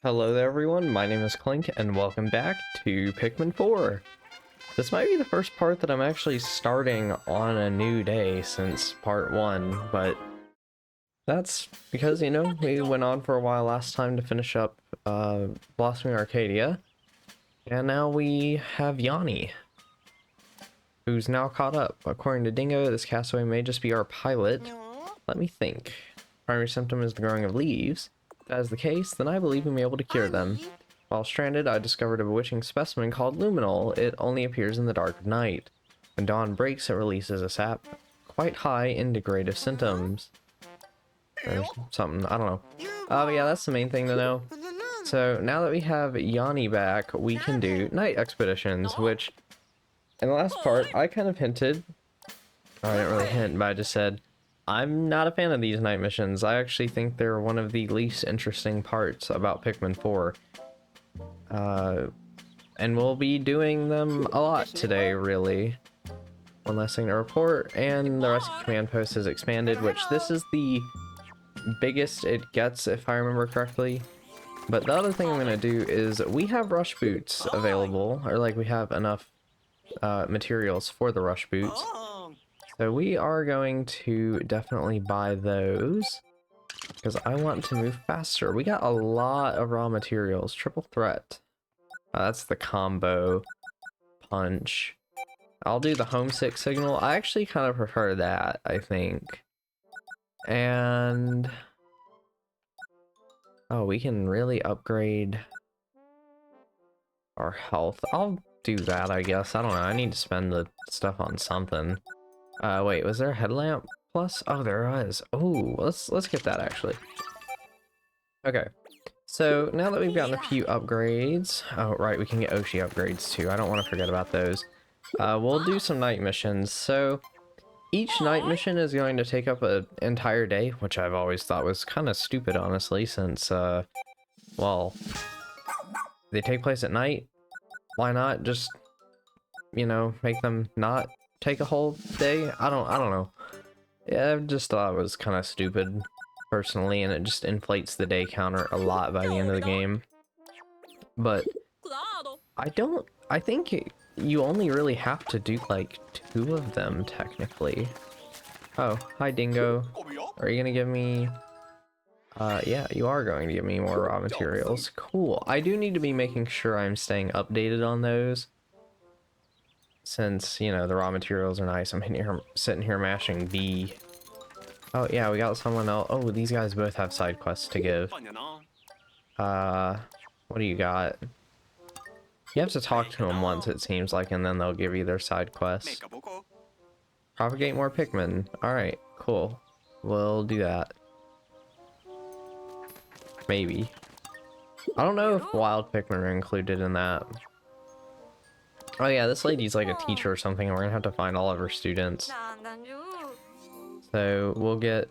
Hello there everyone, my name is Clink and welcome back to Pikmin 4. This might be the first part that I'm actually starting on a new day since part 1, but that's because, you know, we went on for a while last time to finish up Blossoming Arcadia, and now we have Yanni, who's now caught up. According to Dingo, this castaway may just be our pilot. Let me think. Primary symptom is the growing of leaves. If that is the case, then I believe we may be able to cure them. While stranded, I discovered a bewitching specimen called Luminol. It only appears in the dark of night. When dawn breaks, it releases a sap quite high in degradative symptoms. Or something, I don't know. But yeah, that's the main thing to know. So now that we have Yanni back, we can do night expeditions, which in the last part, I kind of hinted. I didn't really hint, but I just said, I'm not a fan of these night missions. I actually think they're one of the least interesting parts about Pikmin 4. And we'll be doing them a lot today, really. One last thing to report, and the rescue command post is expanded, which this is the biggest it gets, if I remember correctly. But the other thing I'm going to do is we have rush boots available, or like we have enough materials for the rush boots. So we are going to definitely buy those because I want to move faster. We got a lot of raw materials. Triple threat. That's the combo punch. I'll do the homesick signal. I actually kind of prefer that, I think. And oh, we can really upgrade our health. I'll do that, I guess. I don't know. I need to spend the stuff on something. Wait, was there a headlamp plus? Oh, there was. Oh, let's get that actually. Okay, so now that we've gotten a few upgrades, oh right, we can get Oshi upgrades too. I don't want to forget about those. We'll do some night missions. So each night mission is going to take up an entire day, which I've always thought was kind of stupid, honestly, since well, they take place at night. Why not just, you know, make them not take a whole day? I don't know. Yeah, I just thought it was kind of stupid personally, and it just inflates the day counter a lot by the end of the game. But I think you only really have to do like 2 of them technically. Oh, hi Dingo. Are you gonna give me yeah, you are going to give me more raw materials. Cool. I do need to be making sure I'm staying updated on those. Since, you know, the raw materials are nice, I'm sitting here mashing B. Oh, yeah, we got someone else. Oh, these guys both have side quests to give. What do you got? You have to talk to them once, it seems like, and then they'll give you their side quests. Propagate more Pikmin. Alright, cool. We'll do that. Maybe. I don't know if wild Pikmin are included in that. Oh yeah, this lady's like a teacher or something, and we're gonna have to find all of her students. So we'll get,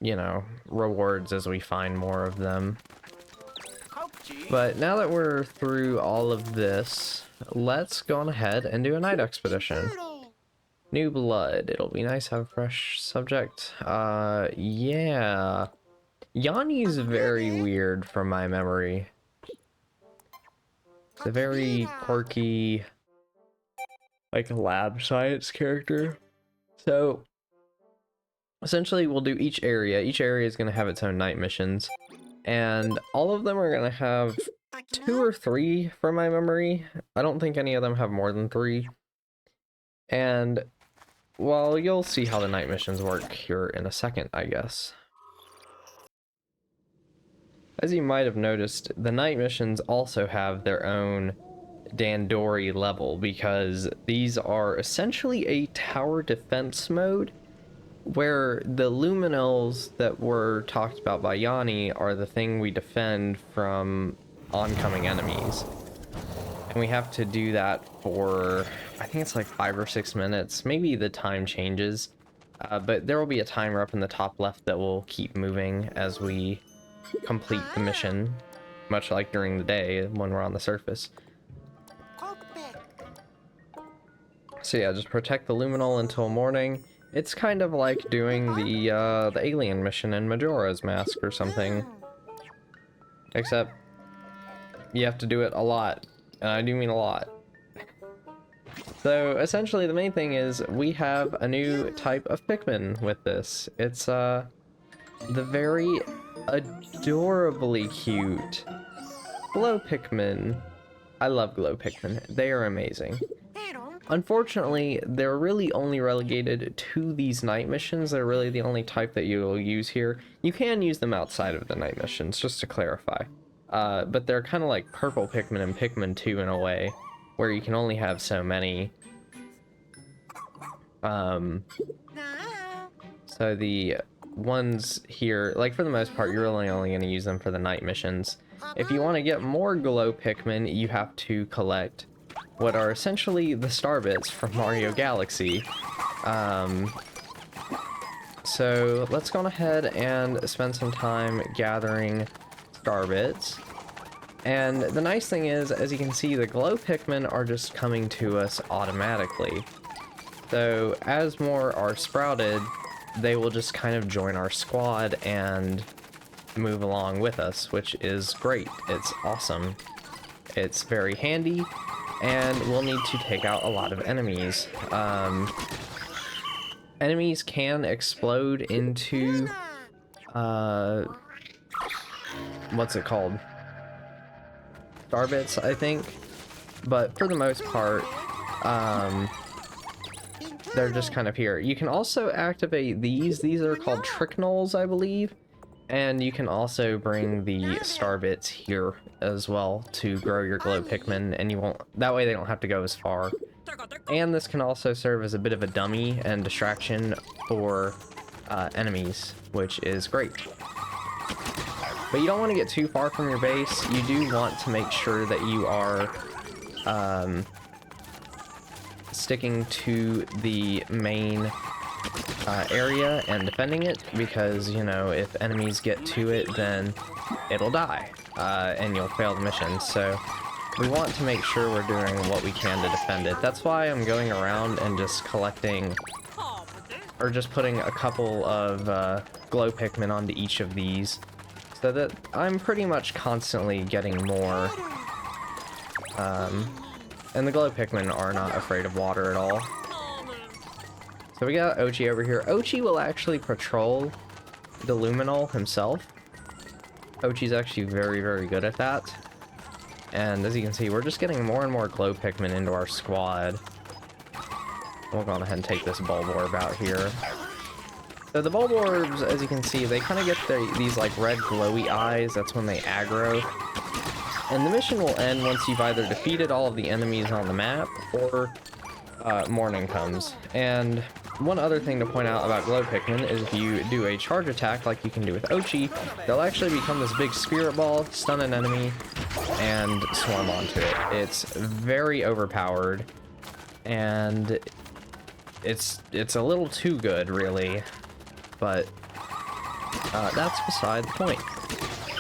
you know, rewards as we find more of them. But now that we're through all of this, let's go on ahead and do a night expedition. New blood. It'll be nice to have a fresh subject. Yeah. Yanni's very weird from my memory. It's a very quirky, like, lab science character. So essentially we'll do each area. Each area is going to have its own night missions. And all of them are going to have 2 or 3 from my memory. I don't think any of them have more than 3. And, well, you'll see how the night missions work here in a second, I guess. As you might have noticed, the night missions also have their own Dandori level, because these are essentially a tower defense mode, where the luminals that were talked about by Yanni are the thing we defend from oncoming enemies. And we have to do that for, I think it's like 5 or 6 minutes, maybe the time changes, but there will be a timer up in the top left that will keep moving as we complete the mission, much like during the day when we're on the surface. So yeah, just protect the luminol until morning. It's kind of like doing the alien mission in Majora's Mask or something. Except you have to do it a lot, and I do mean a lot. So essentially the main thing is we have a new type of Pikmin with this. It's the very adorably cute glow Pikmin. I love glow Pikmin. They are amazing. Unfortunately, they're really only relegated to these night missions. They're really the only type that you'll use here. You can use them outside of the night missions, just to clarify. But they're kind of like purple Pikmin and Pikmin 2 in a way, where you can only have so many. So the ones here, like for the most part, you're really only going to use them for the night missions. If you want to get more glow Pikmin, you have to collect what are essentially the star bits from Mario Galaxy. So let's go ahead and spend some time gathering star bits. And the nice thing is, as you can see, the glow Pikmin are just coming to us automatically. So as more are sprouted, they will just kind of join our squad and move along with us, which is great. It's awesome. It's very handy, and we'll need to take out a lot of enemies. Enemies can explode into, what's it called? Starbits, I think. But for the most part, they're just kind of here. You can also activate these. These are called Tricknolls, I believe. And you can also bring the star bits here as well to grow your glow Pikmin, and you won't, that way they don't have to go as far. And this can also serve as a bit of a dummy and distraction for enemies, which is great. But you don't want to get too far from your base. You do want to make sure that you are sticking to the main area and defending it, because, you know, if enemies get to it, then it'll die, and you'll fail the mission. So we want to make sure we're doing what we can to defend it. That's why I'm going around and just collecting, or just putting a couple of glow Pikmin onto each of these, so that I'm pretty much constantly getting more. And the glow Pikmin are not afraid of water at all. So we got Ochi over here. Ochi will actually patrol the Luminol himself. Ochi's actually very, very good at that. And as you can see, we're just getting more and more glow Pikmin into our squad. We'll go ahead and take this Bulborb out here. So the Bulborbs, as you can see, they kind of get these like red glowy eyes. That's when they aggro. And the mission will end once you've either defeated all of the enemies on the map, or morning comes. And one other thing to point out about glow Pikmin is if you do a charge attack like you can do with Ochi, they'll actually become this big spirit ball, stun an enemy, and swarm onto it. It's very overpowered, and it's a little too good, really, but that's beside the point.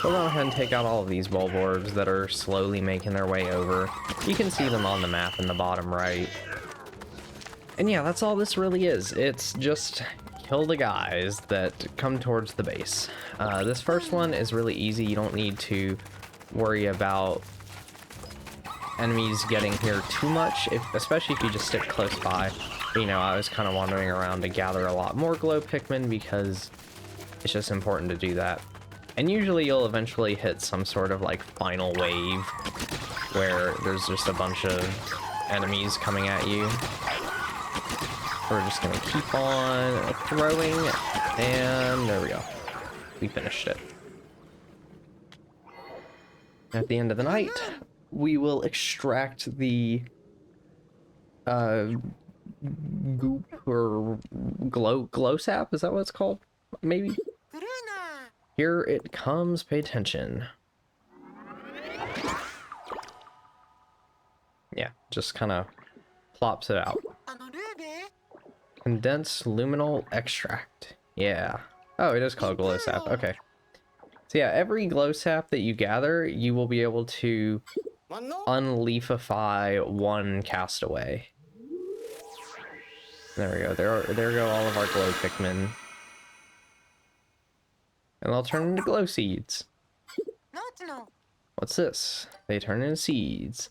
We'll go ahead and take out all of these Bulborbs that are slowly making their way over. You can see them on the map in the bottom right. And yeah, that's all this really is. It's just kill the guys that come towards the base. This first one is really easy. You don't need to worry about enemies getting here too much, especially if you just stick close by. You know, I was kind of wandering around to gather a lot more glow Pikmin because it's just important to do that. And usually you'll eventually hit some sort of like final wave where there's just a bunch of enemies coming at you. We're just gonna keep on throwing, and there we go. We finished it. At the end of the night, we will extract the goop or glow sap. Is that what it's called? Maybe. Here it comes. Pay attention. Yeah, just kind of plops it out. Condensed luminol extract. Yeah. Oh, it is called glow sap. Okay. So yeah, every glow sap that you gather, you will be able to unleafify one castaway. There we go. There go all of our glow Pikmin. And they'll turn into glow seeds. What's this? They turn into seeds.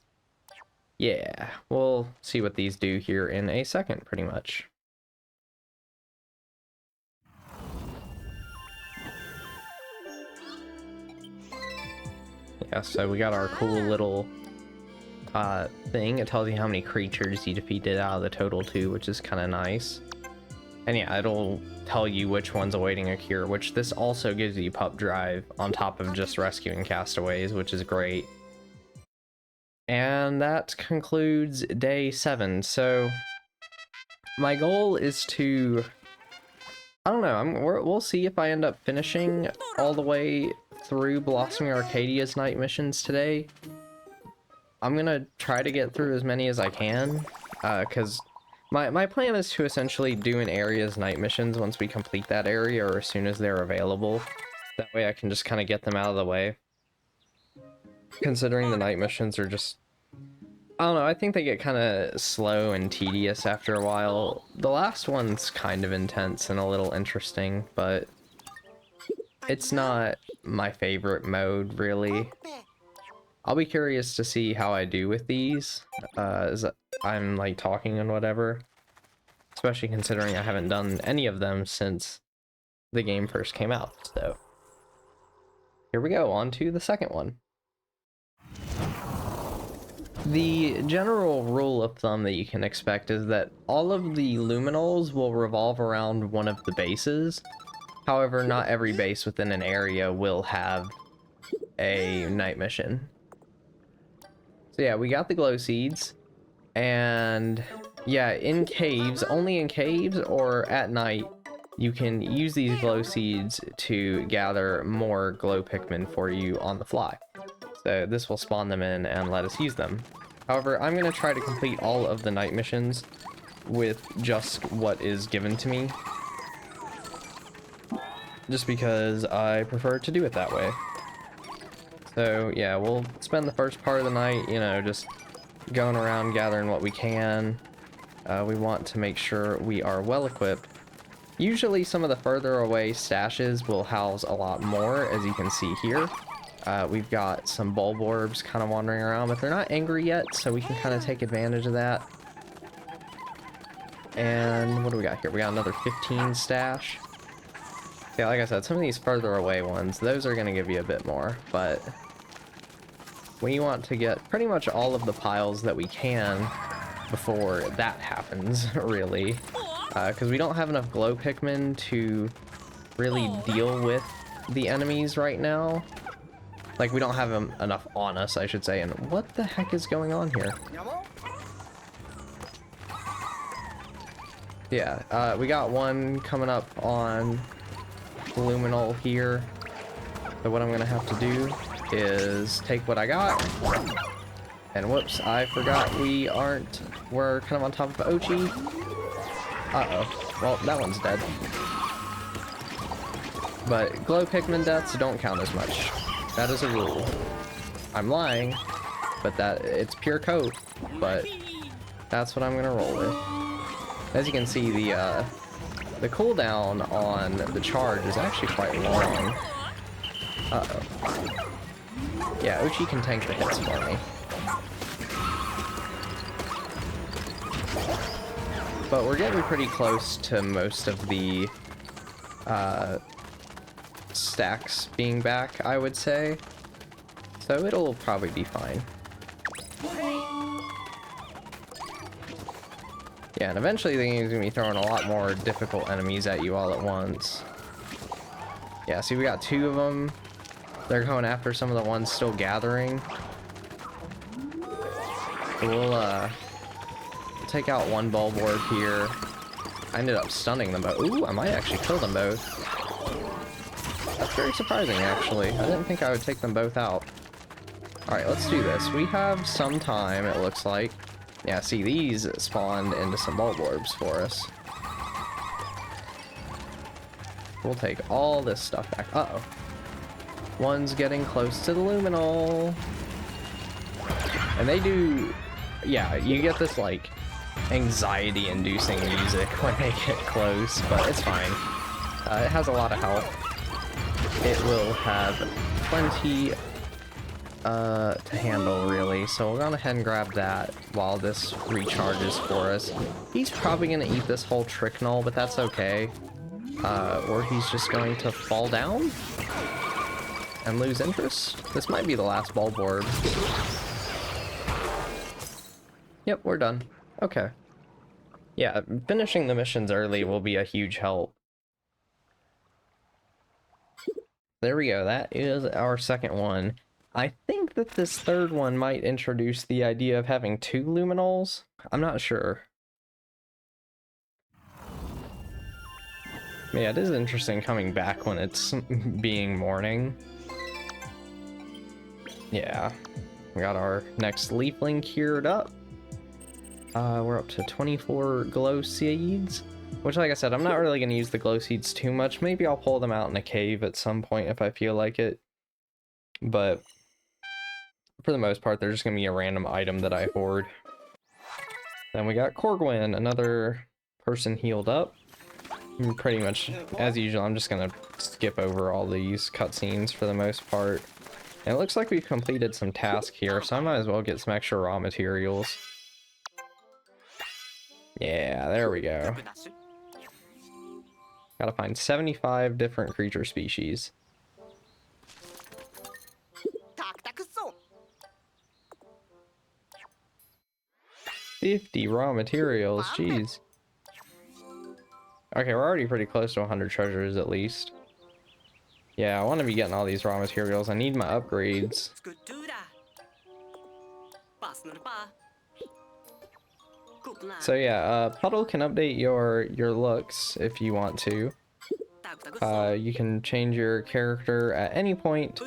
Yeah, we'll see what these do here in a second, pretty much. Yeah, so we got our cool little thing. It tells you how many creatures you defeated out of the total too, which is kind of nice. And yeah, it'll tell you which one's awaiting a cure, which this also gives you pup drive on top of just rescuing castaways, which is great. And that concludes day 7. So my goal is to, I don't know, we'll see if I end up finishing all the way through Blossoming Arcadia's night missions today. I'm gonna try to get through as many as I can, because my plan is to essentially do an area's night missions once we complete that area, or as soon as they're available. That way I can just kind of get them out of the way. Considering the night missions are just, I don't know, I think they get kind of slow and tedious after a while. The last one's kind of intense and a little interesting, but it's not my favorite mode, really. I'll be curious to see how I do with these, as I'm like talking and whatever. Especially considering I haven't done any of them since the game first came out, so. Here we go, on to the second one. The general rule of thumb that you can expect is that all of the luminals will revolve around one of the bases. However, not every base within an area will have a night mission. So yeah, we got the glow seeds, and yeah, in caves, only in caves or at night, you can use these glow seeds to gather more glow Pikmin for you on the fly. So this will spawn them in and let us use them. However, I'm going to try to complete all of the night missions with just what is given to me. Just because I prefer to do it that way. So yeah, we'll spend the first part of the night, you know, just going around gathering what we can. We want to make sure we are well equipped. Usually some of the further away stashes will house a lot more, as you can see here. We've got some bulb orbs kind of wandering around, but they're not angry yet, so we can kind of take advantage of that. And what do we got here? We got another 15 stash. Yeah, like I said, some of these further away ones, those are going to give you a bit more, but we want to get pretty much all of the piles that we can before that happens, really. Because we don't have enough glow Pikmin to really deal with the enemies right now. Like, we don't have enough on us, I should say. And what the heck is going on here? Yeah, we got one coming up on Luminal here. So what I'm gonna have to do is take what I got. And whoops, I forgot we're kind of on top of Ochi. Uh-oh. Well, that one's dead. But glow Pikmin deaths don't count as much. That is a rule. I'm lying, but it's pure coat, but that's what I'm gonna roll with. As you can see, the cooldown on the charge is actually quite long. Uh-oh. Yeah, Ochi can tank the hits for me. But we're getting pretty close to most of the stacks being back, I would say. So it'll probably be fine. Yeah, and eventually the game's gonna be throwing a lot more difficult enemies at you all at once. Yeah, see, we got 2 of them. They're going after some of the ones still gathering. We'll take out one bulb orb here. I ended up stunning them both. Ooh, I might actually kill them both. That's very surprising, actually. I didn't think I would take them both out. Alright, let's do this. We have some time, it looks like. Yeah, see, these spawned into some bulb orbs for us. We'll take all this stuff back. Uh-oh. One's getting close to the luminal. And they do... Yeah, you get this, like, anxiety-inducing music when they get close, but it's fine. It has a lot of health. It will have plenty to handle, really. So we'll go ahead and grab that while this recharges for us. He's probably going to eat this whole Tricknull, but that's okay. Or he's just going to fall down and lose interest. This might be the last Bulborb. Yep, we're done. Okay. Yeah, finishing the missions early will be a huge help. There we go, that is our second one. I think that this third one might introduce the idea of having 2 Luminals. I'm not sure. Yeah, it is interesting coming back when it's being morning. Yeah, we got our next Leafling cured up. We're up to 24 glow seeds, which, like I said, I'm not really going to use the glow seeds too much. Maybe I'll pull them out in a cave at some point if I feel like it. But for the most part, they're just going to be a random item that I hoard. Then we got Corgwin, another person healed up. Pretty much, as usual, I'm just going to skip over all these cutscenes for the most part. And it looks like we've completed some tasks here, so I might as well get some extra raw materials. Yeah, there we go. Gotta find 75 different creature species. 50 raw materials, jeez. Okay, we're already pretty close to 100 treasures at least. Yeah, I want to be getting all these raw materials. I need my upgrades. So yeah, Puddle can update your looks if you want to. You can change your character at any point,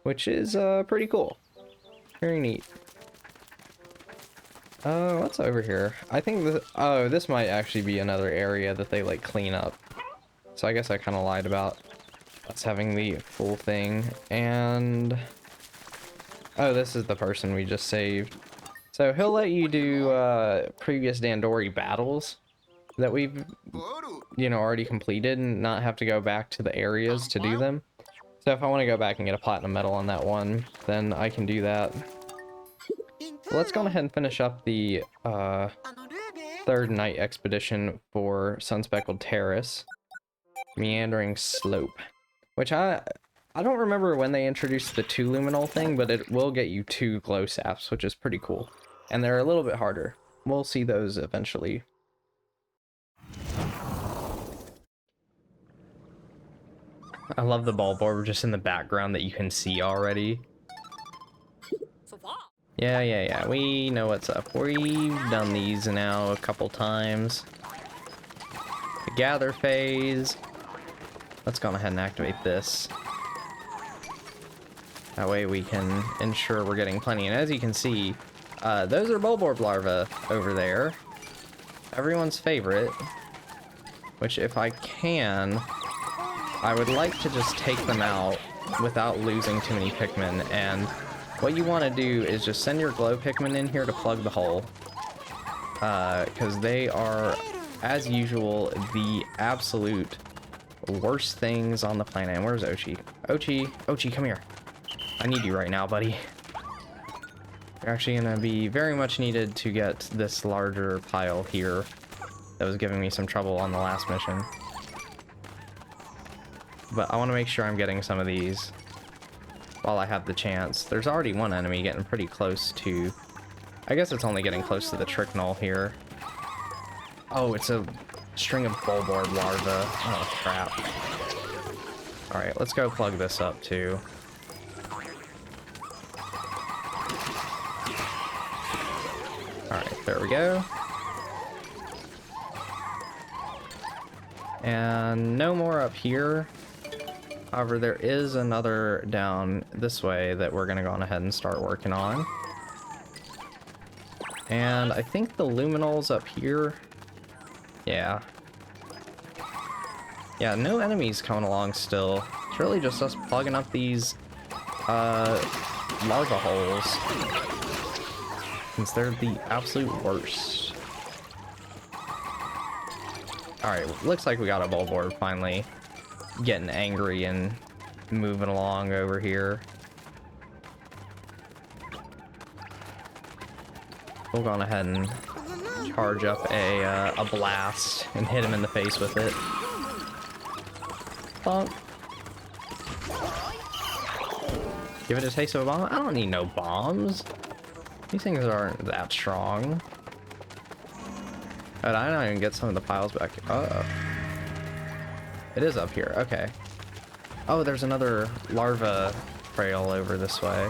which is pretty cool. Very neat. What's over here? I think this might actually be another area that they like clean up. So I guess I kind of lied about us having the full thing. And oh, this is the person we just saved. So he'll let you do previous Dandori battles that we've, already completed and not have to go back to the areas to do them. So if I want to go back and get a platinum medal on that one, then I can do that. So let's go ahead and finish up the third night expedition for Speckled Terrace. Meandering Slope. Which I don't remember when they introduced the 2 luminol thing, but it will get you 2 glow saps, which is pretty cool. And they're a little bit harder. We'll see those eventually. I love the Bulborb just in the background that you can see already. Yeah, we know what's up. We've done these now a couple times. The gather phase. Let's go ahead and activate this. That way we can ensure we're getting plenty. And as you can see, those are Bulborb larvae over there. Everyone's favorite. Which, if I can, I would like to just take them out without losing too many Pikmin. And what you want to do is just send your glow Pikmin in here to plug the hole. Because they are, as usual, the absolute worst things on the planet. And where's Ochi? Ochi, come here. I need you right now, buddy. You're actually gonna be very much needed to get this larger pile here that was giving me some trouble on the last mission. But I want to make sure I'm getting some of these while I have the chance. There's already one enemy getting pretty close to... I guess it's only getting close to the Tricknull here. Oh, it's a string of Bulborb larvae. Oh, crap. Alright, let's go plug this up, too. Alright, there we go. And no more up here. However, there is another down this way that we're going to go on ahead and start working on. And I think the luminol's up here. Yeah. Yeah, no enemies coming along still. It's really just us plugging up these larva holes. Since they're the absolute worst. Alright, looks like we got a Bulborb finally getting angry and moving along over here. We'll go on ahead and charge up a blast and hit him in the face with it. Bonk. Give it a taste of a bomb? I don't need no bombs. These things aren't that strong. But I don't even get some of the piles back. Oh. It is up here. Okay. Oh, there's another larva trail over this way.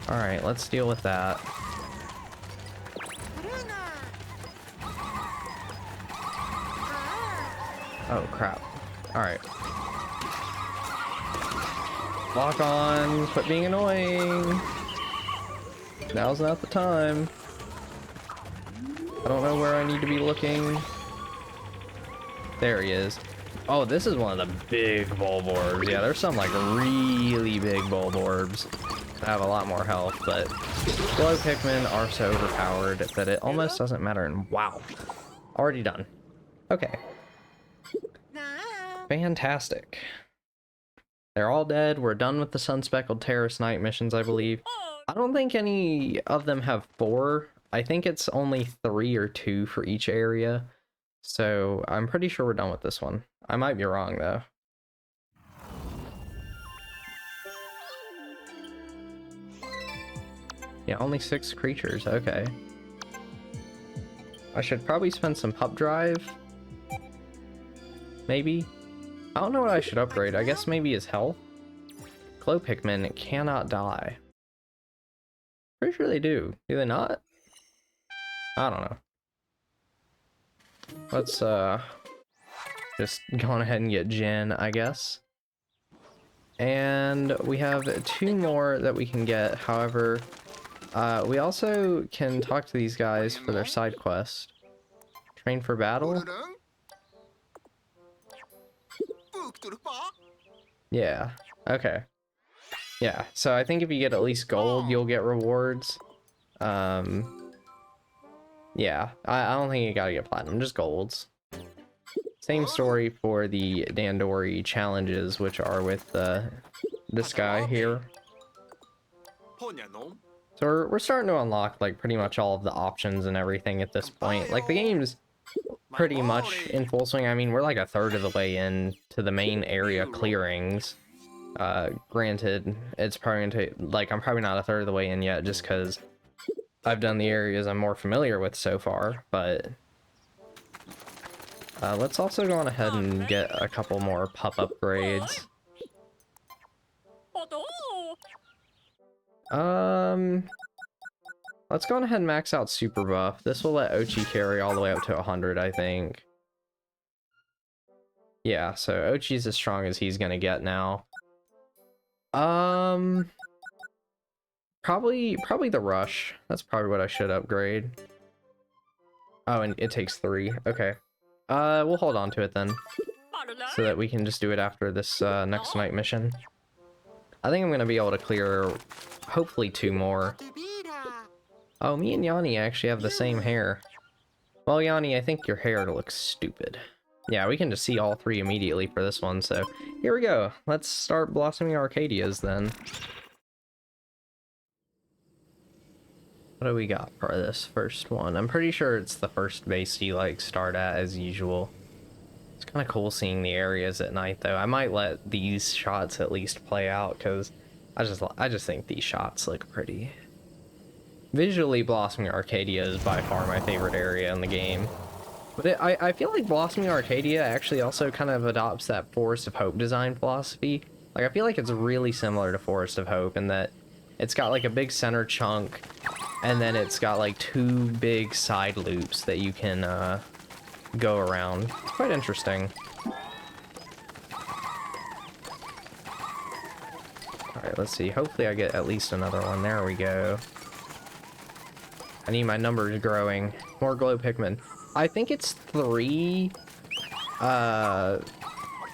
Alright, let's deal with that. Oh, crap. Alright. Lock on. Quit being annoying. Now's not the time. I don't know where I need to be looking. There he is. Oh, this is one of the big bulb orbs. Yeah, there's some like really big bulb orbs that have a lot more health, but glow Pikmin are so overpowered that it almost doesn't matter. And wow, already done. Okay. Fantastic. They're all dead. We're done with the Speckled Terrace night missions, I believe. I don't think any of them have 4. I think it's only 3 or 2 for each area. So I'm pretty sure we're done with this one. I might be wrong though. Yeah, only 6 creatures. Okay. I should probably spend some pup drive. Maybe. I don't know what I should upgrade. I guess maybe his health. Glow Pikmin cannot die. Pretty sure they do. Do they not? I don't know. Let's just go on ahead and get Jin, I guess. And we have 2 more that we can get. However, we also can talk to these guys for their side quest. Train for battle. Yeah. Okay. Yeah. So I think if you get at least gold, you'll get rewards. Yeah, I don't think you gotta get platinum, just golds. Same story for the Dandori challenges, which are with this guy here. So we're starting to unlock like pretty much all of the options and everything at this point. Like the game's pretty much in full swing. I mean, we're like a third of the way in to the main area clearings. Granted, it's probably gonna take, like, I'm probably not a third of the way in yet just because I've done the areas I'm more familiar with so far, but let's also go on ahead and get a couple more pup upgrades. Let's go on ahead and max out super buff. This will let Ochi carry all the way up to 100, I think. Yeah, so Ochi's as strong as he's gonna get now. Probably the rush. That's probably what I should upgrade. Oh, and it takes 3. Okay. We'll hold on to it then, so that we can just do it after this next night mission. I think I'm gonna be able to clear hopefully 2 more. Oh, me and Yanni actually have the same hair. Well, Yanni, I think your hair looks stupid. Yeah, we can just see all 3 immediately for this one, so here we go. Let's start blossoming Arcadias then. What do we got for this first one? I'm pretty sure it's the first base you like start at as usual. It's kind of cool seeing the areas at night though. I might let these shots at least play out because I just think these shots look pretty. Visually, Blossoming Arcadia is by far my favorite area in the game. But I feel like Blossoming Arcadia actually also kind of adopts that Forest of Hope design philosophy. Like, I feel like it's really similar to Forest of Hope in that it's got like a big center chunk, and then it's got like 2 big side loops that you can go around. It's quite interesting. Alright, let's see. Hopefully I get at least another one. There we go. I need my numbers growing. More glow Pikmin. I think it's 3,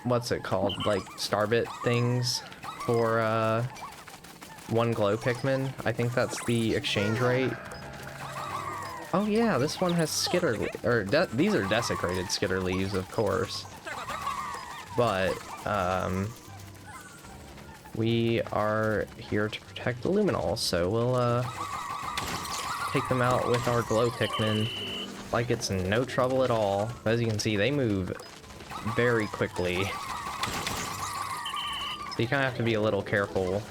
what's it called? Like, Starbit things for, 1 glow Pikmin. I think that's the exchange rate. Oh yeah, this one has skitter, or these are desecrated skitter leaves, of course. But, we are here to protect the Luminol, so we'll, take them out with our glow Pikmin like it's no trouble at all. As you can see, they move very quickly. So you kind of have to be a little careful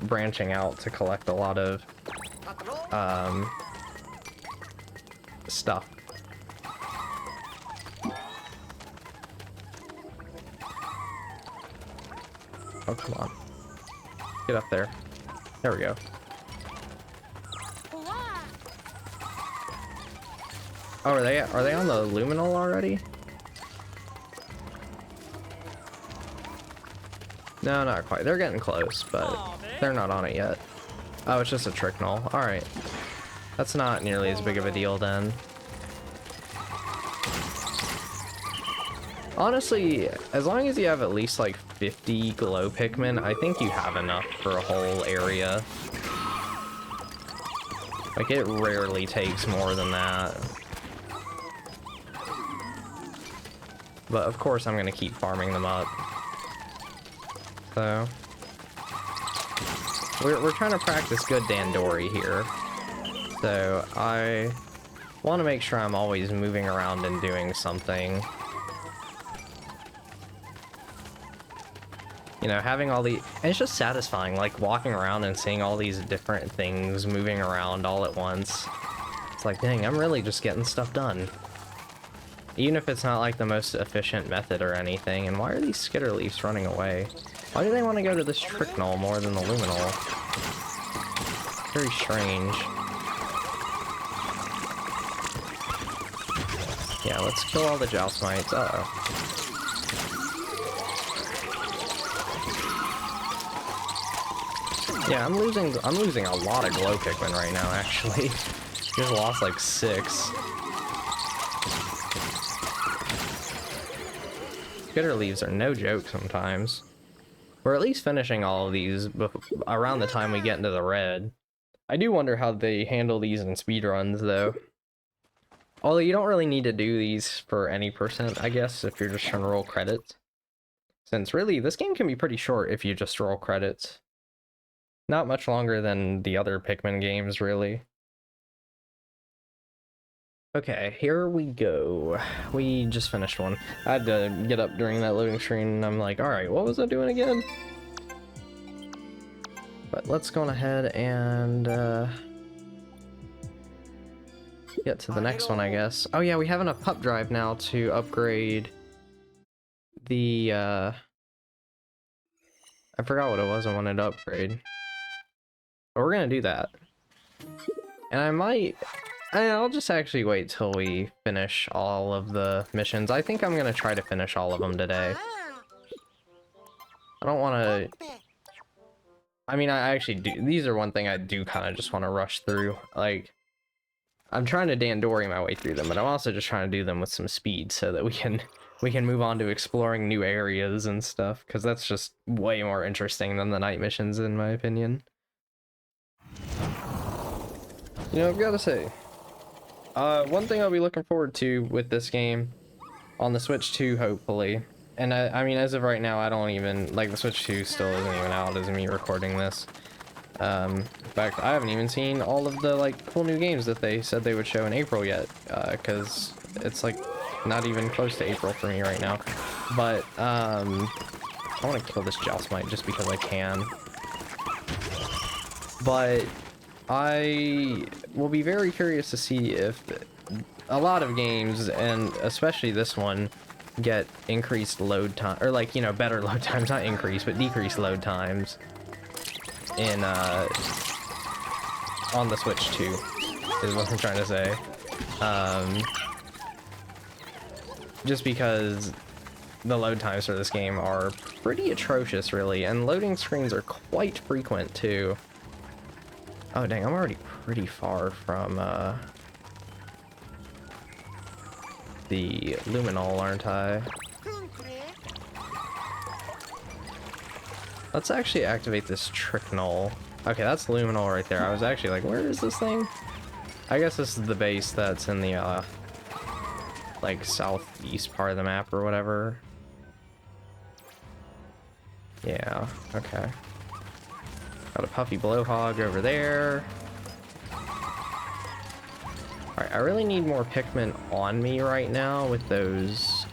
branching out to collect a lot of stuff. Oh, come on. Get up there. There we go. Oh, are they on the luminol already? No, not quite. They're getting close, but they're not on it yet. Oh, it's just a tricknol. Alright. That's not nearly as big of a deal then. Honestly, as long as you have at least like 50 glow Pikmin, I think you have enough for a whole area. Like, it rarely takes more than that. But of course I'm gonna keep farming them up. So we're trying to practice good Dandori here. So I want to make sure I'm always moving around and doing something. You know, having all the... And it's just satisfying, like, walking around and seeing all these different things moving around all at once. It's like, dang, I'm really just getting stuff done. Even if it's not, like, the most efficient method or anything. And why are these skitter leaves running away? Why do they want to go to this tricknol more than the luminol? Very strange. Yeah, let's kill all the joust mites. Uh-oh. Yeah, I'm losing a lot of glow Pikmin right now, actually. Just lost like 6. Skitter leaves are no joke sometimes. We're at least finishing all of these around the time we get into the red. I do wonder how they handle these in speedruns, though. Although you don't really need to do these for any percent, I guess, if you're just trying to roll credits. Since really, this game can be pretty short if you just roll credits. Not much longer than the other Pikmin games, really. Okay, here we go. We just finished one. I had to get up during that loading screen, and I'm like, alright, what was I doing again? But let's go on ahead and get to the next one, I guess. Oh yeah, we have enough pup drive now to upgrade the, I forgot what it was I wanted to upgrade. But we're gonna do that. And I'll just actually wait till we finish all of the missions. I think I'm gonna try to finish all of them today. I don't want to... I mean, I actually do... These are one thing I do kind of just want to rush through. Like, I'm trying to Dandori my way through them, but I'm also just trying to do them with some speed so that we can move on to exploring new areas and stuff, because that's just way more interesting than the night missions, in my opinion. You know, I've got to say, one thing I'll be looking forward to with this game, on the Switch 2, hopefully, and I mean, as of right now, I don't even, like, the Switch 2 still isn't even out as me recording this. In fact, I haven't even seen all of the, like, cool new games that they said they would show in April yet, because it's, like, not even close to April for me right now. But, I want to kill this Joust Mite just because I can. But I will be very curious to see if a lot of games, and especially this one, get increased load time, or like, you know, better load times, not increased, but decreased load times in, on the Switch 2, is what I'm trying to say. Just because the load times for this game are pretty atrocious, really, and loading screens are quite frequent, too. Oh, dang, I'm already pretty far from, the luminol, aren't I? Let's actually activate this tricknol. Okay, that's luminol right there. I was actually like, where is this thing? I guess this is the base that's in the, like, southeast part of the map or whatever. Yeah, okay. Got a puffy blowhog over there. Alright, I really need more Pikmin on me right now with those...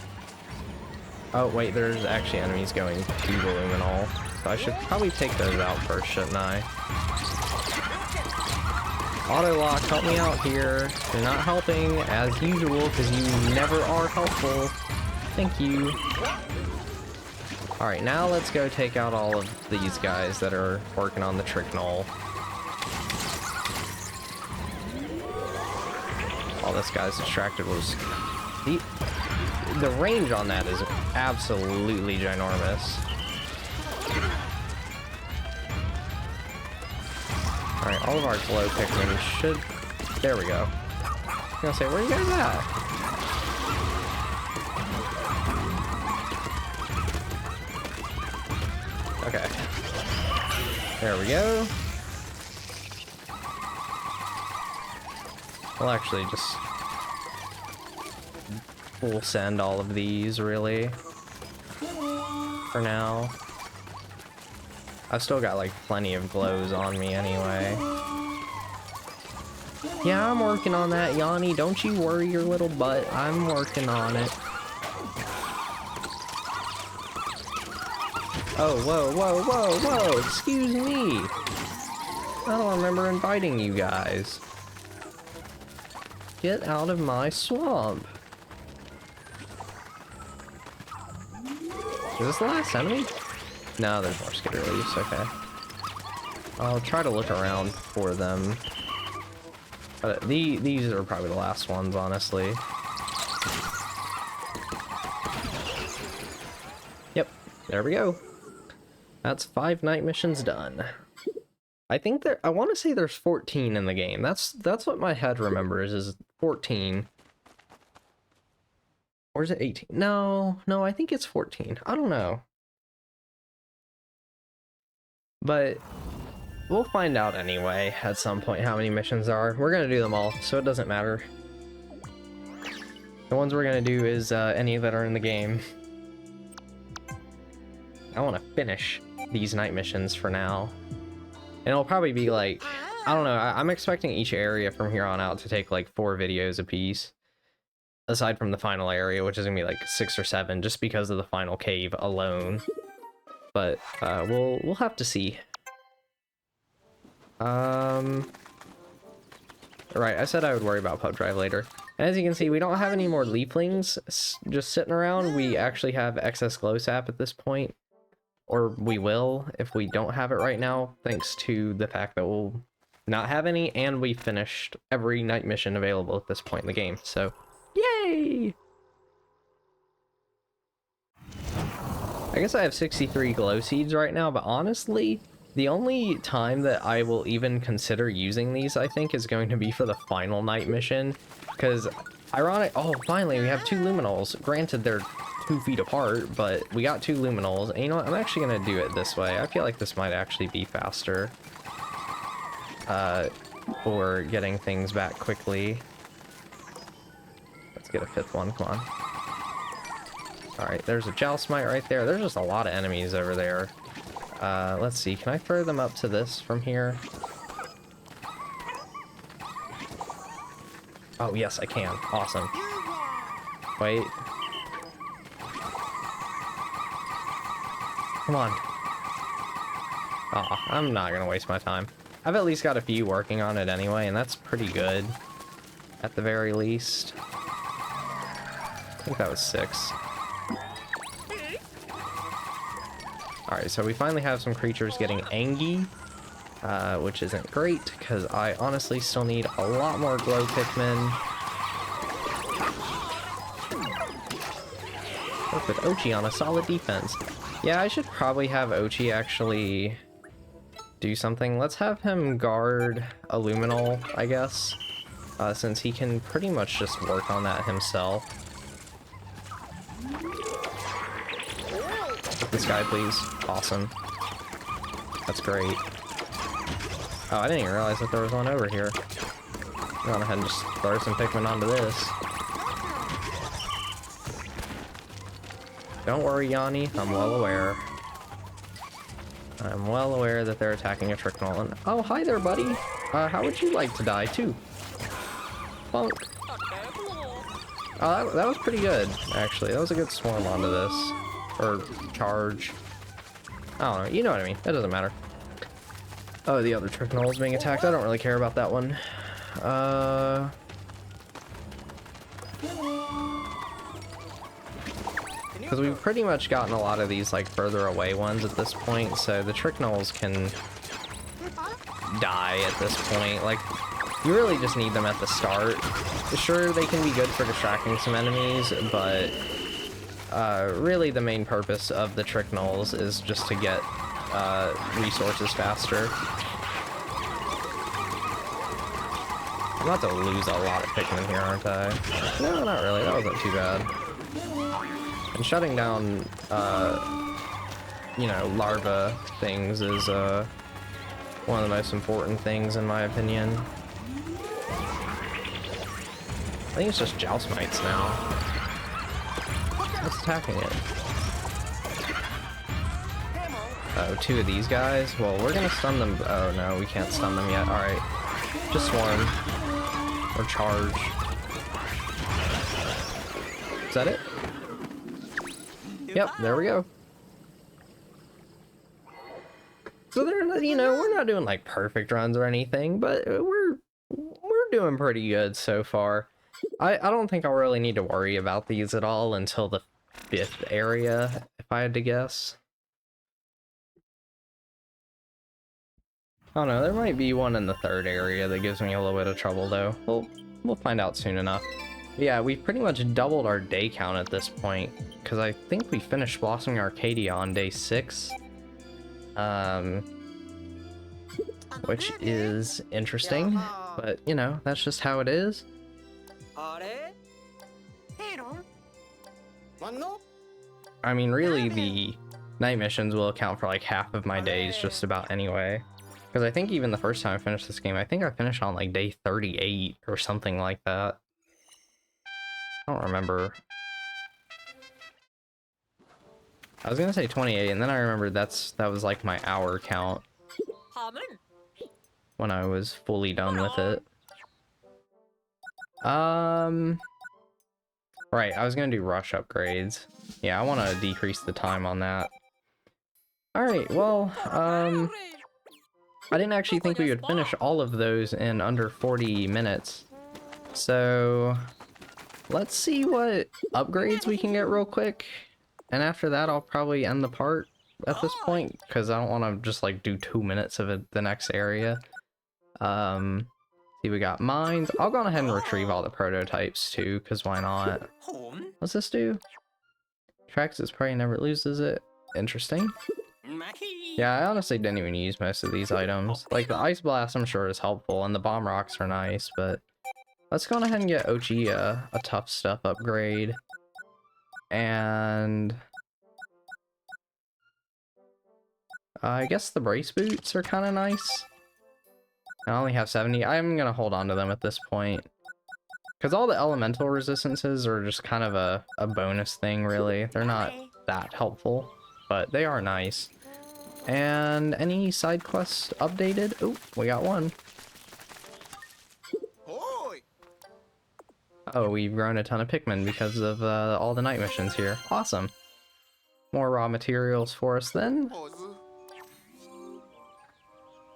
Oh, wait, there's actually enemies going to the Luminol. So I should probably take those out first, shouldn't I? Auto lock, help me out here. You're not helping, as usual, because you never are helpful. Thank you. Alright, now let's go take out all of these guys that are working on the Trick Knoll. All this guy's distracted was... The range on that is absolutely ginormous. Alright, all of our glow Pikmin should... There we go. I was gonna say, where are you guys at? Okay. There we go. We'll actually just... We'll send all of these, really. For now. I've still got, like, plenty of glows on me anyway. Yeah, I'm working on that, Yanni. Don't you worry your little butt. I'm working on it. Oh, whoa, whoa, whoa, whoa! Excuse me! I don't remember inviting you guys. Get out of my swamp. Is this the last enemy? No, there's more Skitterleaves, okay. I'll try to look around for them. But these are probably the last ones, honestly. Yep, there we go. That's 5 night missions done. I think I want to say there's 14 in the game. That's what my head remembers, is 14. Or is it 18? No, I think it's 14. I don't know. But we'll find out anyway at some point how many missions there are. We're gonna do them all, so it doesn't matter. The ones we're gonna do is any that are in the game. I want to finish these night missions for now. And it'll probably be like, I don't know, I'm expecting each area from here on out to take like 4 videos apiece. Aside from the final area, which is gonna be like 6 or 7, just because of the final cave alone. But we'll have to see. Right, I said I would worry about pub drive later. And as you can see, we don't have any more leaflings just sitting around. We actually have excess glow sap at this point. Or we will if we don't have it right now, thanks to the fact that we'll not have any, and we finished every night mission available at this point in the game. So, yay! I guess I have 63 glow seeds right now, but honestly, the only time that I will even consider using these, I think, is going to be for the final night mission. Because, oh, finally, we have 2 luminols. Granted, they're 2 feet apart, but we got 2 luminols. And you know what? I'm actually going to do it this way. I feel like this might actually be faster. For getting things back quickly. Let's get a 5th one, come on. Alright, there's a Jousmite right there. There's just a lot of enemies over there. Let's see, can I throw them up to this from here? Oh, yes, I can. Awesome. Wait. Come on. Aw, I'm not gonna waste my time. I've at least got a few working on it anyway, and that's pretty good. At the very least. I think that was 6. Alright, so we finally have some creatures getting Angie, which isn't great, because I honestly still need a lot more glow Pikmin. Work with Ochi on a solid defense. Yeah, I should probably have Ochi actually do something. Let's have him guard a Luminol, I guess, since he can pretty much just work on that himself. This guy, please. Awesome. That's great. Oh, I didn't even realize that there was one over here. I'm going ahead and just throw some Pikmin onto this. Don't worry, Yanni. I'm well aware. I'm well aware that they're attacking a Trick Knoll. Oh, hi there, buddy. How would you like to die, too? funk. Oh, that was pretty good, actually. That was a good swarm onto this. Or charge. I don't know. You know what I mean. It doesn't matter. Oh, the other trick knoll is being attacked. I don't really care about that one. Because we've pretty much gotten a lot of these, like, further away ones at this point, so the trick knolls can die at this point. Like, you really just need them at the start. Sure, they can be good for distracting some enemies, but really the main purpose of the trick knolls is just to get resources faster. I'm about to lose a lot of Pikmin here, aren't I? No, not really. That wasn't too bad. And shutting down, you know, larva things is one of the most important things, in my opinion. I think it's just Joust Mites now. What's attacking it? Oh, two of these guys? Well, we're gonna stun them. Oh no, we can't stun them yet. Alright. Just swarm. Or charge. Is that it? Yep, there we go. So they're, you know, we're not doing like perfect runs or anything, but we're doing pretty good so far. I don't think I'll really need to worry about these at all until the 5th area, if I had to guess. I don't know, there might be one in the 3rd area that gives me a little bit of trouble though. We'll find out soon enough. Yeah, we've pretty much doubled our day count at this point, because I think we finished Blossoming Arcadia on day 6. Which is interesting, but you know, that's just how it is. I mean, really, the night missions will account for like half of my days just about anyway. Because I think even the first time I finished this game, I think I finished on like day 38 or something like that. I don't remember. I was gonna say 28, and then I remembered that was like my hour count when I was fully done with it. Right, I was gonna do rush upgrades. Yeah, I want to decrease the time on that. Alright, well, I didn't actually think we would finish all of those in under 40 minutes. So, let's see what upgrades we can get real quick. And after that, I'll probably end the part at this point, because I don't want to just like do 2 minutes of it, the next area. See, we got mines. I'll go ahead and retrieve all the prototypes too, because why not? What's this do? Tracks its prey, never loses it. Interesting. Yeah, I honestly didn't even use most of these items. Like the Ice Blast, I'm sure is helpful, and the Bomb Rocks are nice, but let's go ahead and get Ochi a tough stuff upgrade. And I guess the brace boots are kind of nice. I only have 70. I'm gonna hold on to them at this point, because all the elemental resistances are just kind of a bonus thing, really. They're not that helpful, but they are nice. And any side quests updated? Oh, we got one. Oh, we've grown a ton of Pikmin because of all the night missions here. Awesome. More raw materials for us then.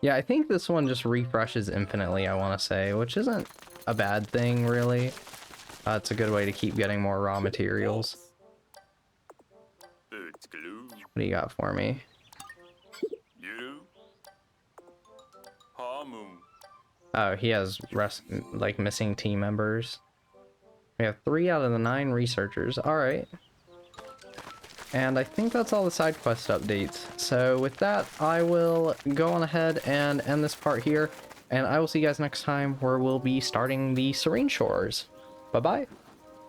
Yeah, I think this one just refreshes infinitely, I want to say, which isn't a bad thing, really. It's a good way to keep getting more raw materials. What do you got for me? Oh, he has like missing team members. We have 3 out of the 9 researchers. Alright. And I think that's all the side quest updates. So with that, I will go on ahead and end this part here. And I will see you guys next time, where we'll be starting the Serene Shores. Bye-bye.